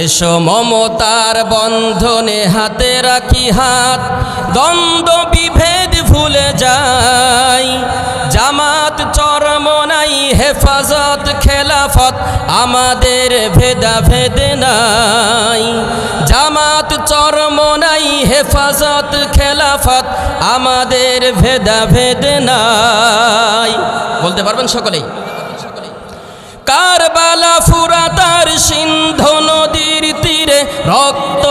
এসো মমতার বন্ধনে হাতে রাখি হাত, দ্বন্দ্ব বিভেদ ভুলে যাই। জামাত চরমনাই হেফাজত খেলাফত আমাদের ভেদাভেদ নাই। জামাত চরমনাই হেফাজত খেলাফত আমাদের ভেদাভেদ নাই। বলতে পারবেন সকলেই? কারবালা ফুরাত আর সিন্ধু নদীর তীরে রক্ত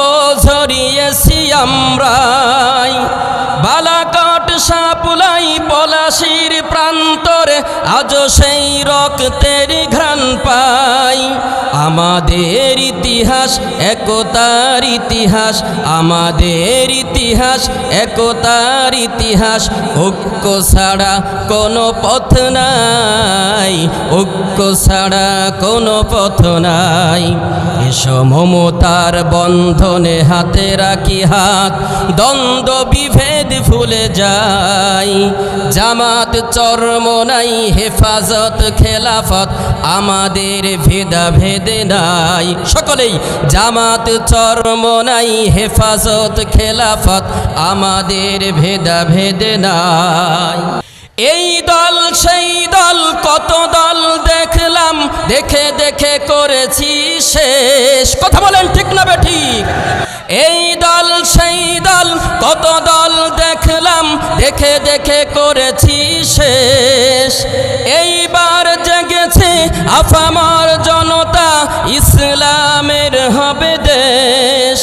ঝরিয়েছি আমরাই। বালাকট সাপুলাই পলাশির প্রান্তরে আজও সেই রক্তের ঘ্রাণ পাই। আমাদের ইতিহাস একতার ইতিহাস, আমাদের ইতিহাস একতার ইতিহাস। ঐক্য ছাড়া কোনো পথ নাই, ঐক্য ছাড়া কোনো পথ নাই। এসো মমতার বন্ধনে হাতে রাখি হাত, দ্বন্দ্ব বিভেদ ভুলে যাই। জামাত চরমনাই হেফাজত খেলাফত আমাদের ভেদাভেদ নাই। সকলেই জামাত চরমনাই হেফাজত খেলাফত আমাদের ভেদাভেদ নাই। এই দল সেই দল কত দল দেখলাম, দেখে দেখে করেছি শেষ। কথা বলেন ঠিক না বেঠিক? এই দল সেই দল কত দল দেখলাম, দেখে দেখে করেছি শেষ। এইবার জেগেছে আফামর জনতা, ইসলামের হবে দেশ।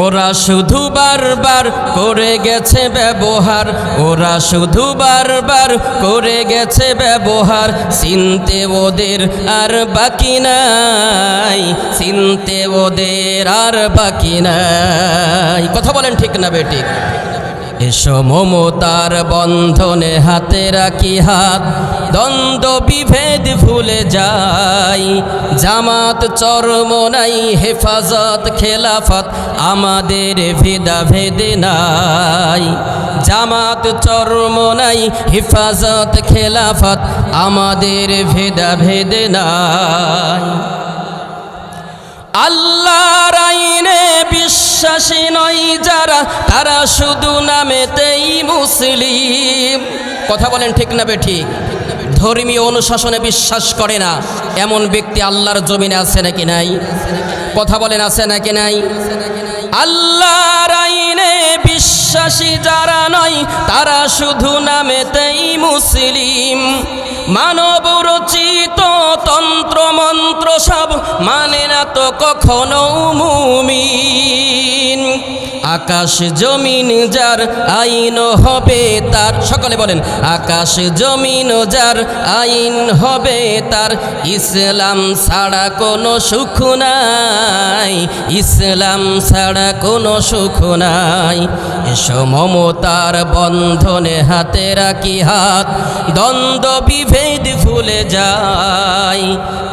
ওরা শুধু বারবার করে গেছে ব্যবহার, ওরা শুধু বারবার করে গেছে ব্যবহার। চিনতে ওদের আর বাকি নাই, চিনতে ওদের আর বাকি নাই। কথা বলেন ঠিক না বেঠিক? এসো মমতার বন্ধনে হাতে রাখি হাত, দ্বন্দ্ব বিভেদ ভুলে যাই। জামাত চরমনাই হেফাজত খেলাফত আমাদের ভেদাভেদ নাই। জামাত চরমনাই হেফাজত খেলাফত আমাদের ভেদাভেদ নাই। আল্লাহর আইনে বিশ্বাসী নয় যারা, তারা শুধু নামেতেই মুসলিম। কথা বলেন ঠিক না বেঠিক? ধর্মীয় অনুশাসনে বিশ্বাস করে না এমন ব্যক্তি আল্লাহর জমিনে আছে নাকি নাই? কথা বলেন আছে নাকি নাই? আল্লাহর আইনে বিশ্বাসী যারা নয়, তারা শুধু নামেতেই মুসলিম। মানব রচিত তন্ত্র মন্ত্র সব মানে না তো কখনো মুমিন। আকাশ জমিন যার আইন হবে তার। সকলে বলেন আকাশ জমিন যার আইন হবে তার। ইসলাম ছাড়া কোনো সুখ নাই, ইসলাম ছাড়া কোনো সুখ নাই। এসো মমতার বন্ধনে হাতে রাখি হাত, দ্বন্দ্ব বিভেদ ভুলে যাই।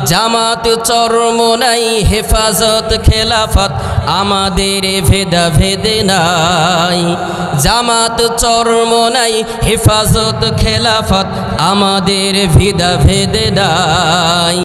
জামাত চরমনাই হেফাজত খেলাফত আমাদের ভেদাভেদ নাই। জামাত চরমনাই হেফাজত খেলাফত আমাদের ভেদাভেদ নাই।